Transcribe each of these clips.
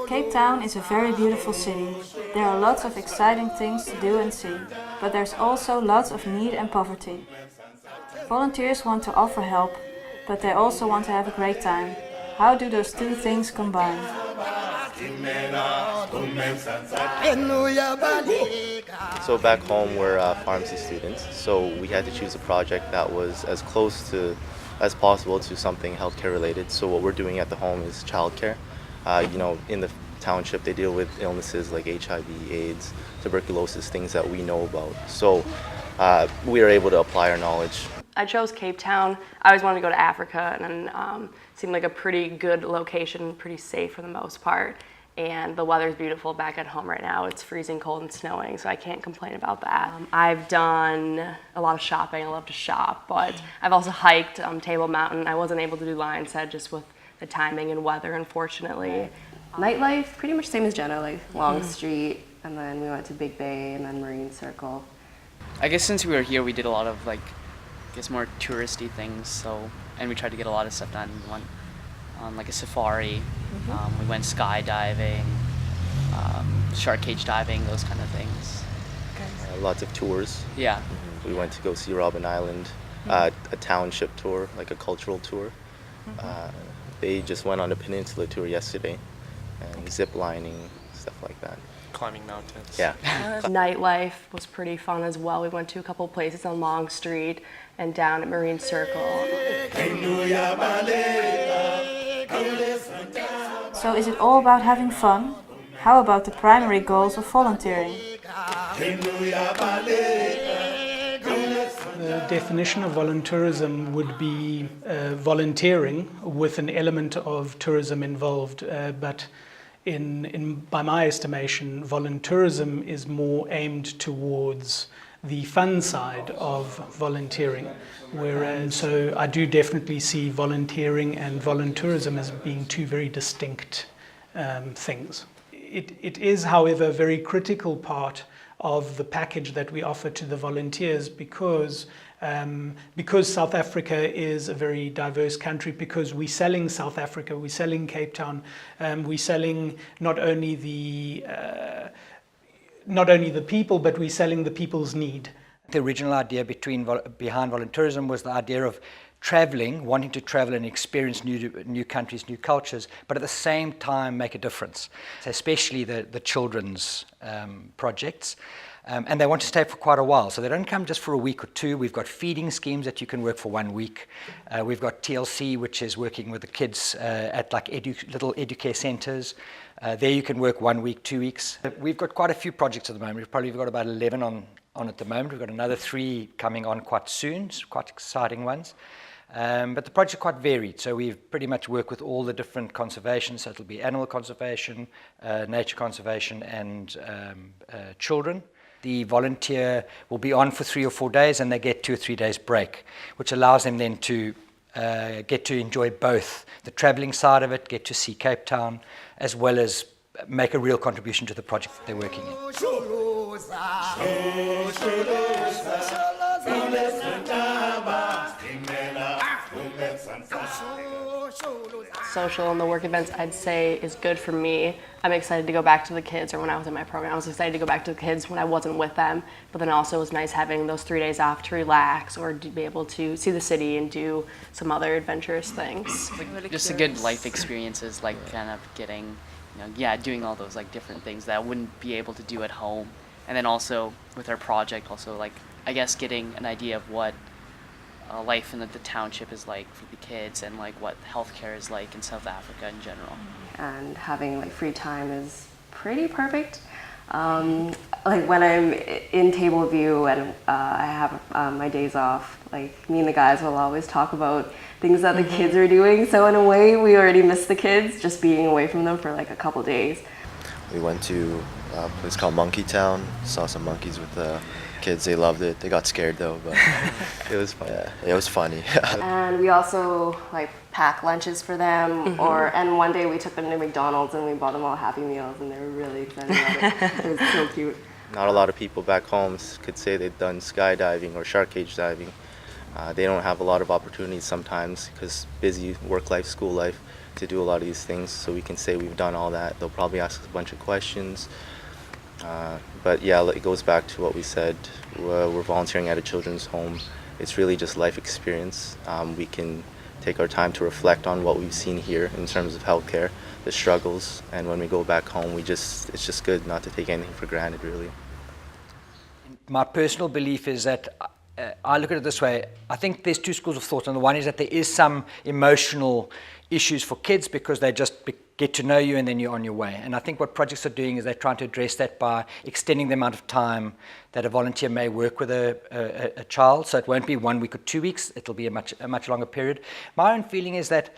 Cape Town is a very beautiful city. There are lots of exciting things to do and see, but there's also lots of need and poverty. Volunteers want to offer help, but they also want to have a great time. How do those two things combine? So back home we're pharmacy students, so we had to choose a project that was as close to as possible to something healthcare related. So what we're doing at the home is childcare. In the township they deal with illnesses like HIV, AIDS, tuberculosis, things that we know about. So we are able to apply our knowledge. I chose Cape Town. I always wanted to go to Africa, and it seemed like a pretty good location, pretty safe for the most part. And the weather's beautiful back at home right now. It's freezing cold and snowing, so I can't complain about that. I've done a lot of shopping. I love to shop, but I've also hiked Table Mountain. I wasn't able to do Lion's Head just with the timing and weather, unfortunately. Nightlife, pretty much same as Jenna, like Long Street, and then we went to Big Bay and then Marine Circle. I guess since we were here, we did a lot of more touristy things. And we tried to get a lot of stuff done. We went on a safari. We went skydiving, shark cage diving, those kind of things. Lots of tours. Yeah. We went to go see Robben Island, a township tour, like a cultural tour. They just went on a peninsula tour yesterday, and zip lining, stuff like that. Climbing mountains. Yeah. Nightlife was pretty fun as well. We went to a couple places on Long Street and down at Marine Circle. So is it all about having fun? How about the primary goals of volunteering? The definition of volunteerism would be volunteering with an element of tourism involved, but by my estimation, volunteerism is more aimed towards the fun side of volunteering. Whereas, so I do definitely see volunteering and volunteerism as being two very distinct things. It is, however, a very critical part of the package that we offer to the volunteers because South Africa is a very diverse country, because we're selling South Africa, we're selling Cape Town, we're selling not only the people, but we're selling the people's need. The original idea behind volunteerism was the idea of traveling, wanting to travel and experience new countries, new cultures, but at the same time make a difference, so especially the children's projects. And they want to stay for quite a while, so they don't come just for a week or two. We've got feeding schemes that you can work for 1 week. We've got TLC, which is working with the kids at little educare centres. There you can work 1 week, 2 weeks. We've got quite a few projects at the moment. We've probably got about 11 on at the moment. We've got another 3 coming on quite soon, quite exciting ones. But the projects are quite varied, so we pretty much work with all the different conservations. So it'll be animal conservation, nature conservation, and children. The volunteer will be on for 3 or 4 days, and they get 2 or 3 days break, which allows them then to get to enjoy both the travelling side of it, get to see Cape Town, as well as make a real contribution to the project that they're working in. Social and the work events, I'd say, is good for me. I'm excited to go back to the kids, or when I was in my program, I was excited to go back to the kids when I wasn't with them. But then also it was nice having those 3 days off to relax, or to be able to see the city and do some other adventurous things. Just a good life experiences, kind of getting, doing all those different things that I wouldn't be able to do at home. And then also with our project, I guess getting an idea of what life in the township is like for the kids, and what healthcare is like in South Africa in general. And having free time is pretty perfect. When I'm in table view and I have my days off, me and the guys will always talk about things that the kids are doing. So in a way, we already miss the kids, just being away from them for a couple days. We went to a place called Monkey Town, saw some monkeys with the kids. They loved it. They got scared though, but it was fun. Yeah, it was funny. And we also pack lunches for them, and one day we took them to McDonald's and we bought them all Happy Meals, and they were really excited about it. It was so cute. Not a lot of people back home could say they've done skydiving or shark cage diving. They don't have a lot of opportunities sometimes because busy work life, school life. to do a lot of these things, so we can say we've done all that. They'll probably ask us a bunch of questions. But yeah, it goes back to what we said. We're volunteering at a children's home. It's really just life experience. We can take our time to reflect on what we've seen here in terms of healthcare, the struggles, and when we go back home, it's just good not to take anything for granted, really. My personal belief is that I look at it this way. I think there's two schools of thought. And the one is that there is some emotional issues for kids because they just get to know you and then you're on your way. And I think what projects are doing is they're trying to address that by extending the amount of time that a volunteer may work with a child. So it won't be 1 week or 2 weeks. It'll be a much longer period. My own feeling is that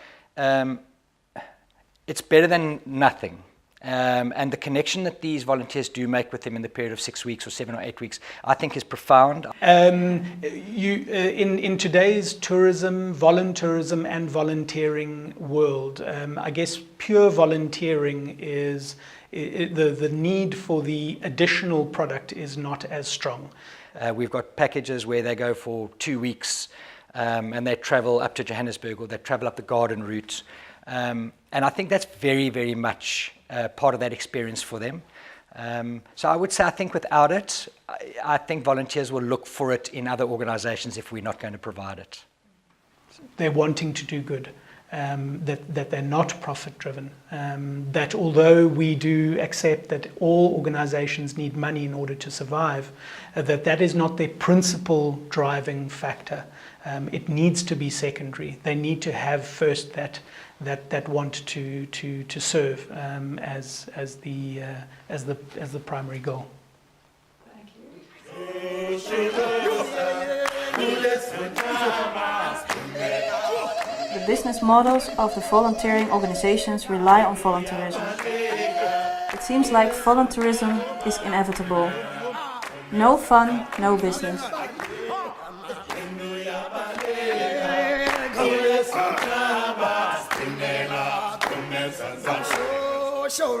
it's better than nothing. And the connection that these volunteers do make with them in the period of 6 weeks or 7 or 8 weeks, I think is profound. In today's tourism, voluntourism and volunteering world, I guess pure volunteering is the need for the additional product is not as strong. We've got packages where they go for 2 weeks and they travel up to Johannesburg or they travel up the garden route. And I think that's very, very much part of that experience for them. So I would say, I think without it, I think volunteers will look for it in other organizations if we're not going to provide it. They're wanting to do good, that they're not profit-driven, that although we do accept that all organizations need money in order to survive, that is not their principal driving factor. It needs to be secondary. They need to have first that want to serve as the primary goal. Thank you. The business models of the volunteering organizations rely on volunteerism. It seems like volunteerism is inevitable. No fun, no business. Show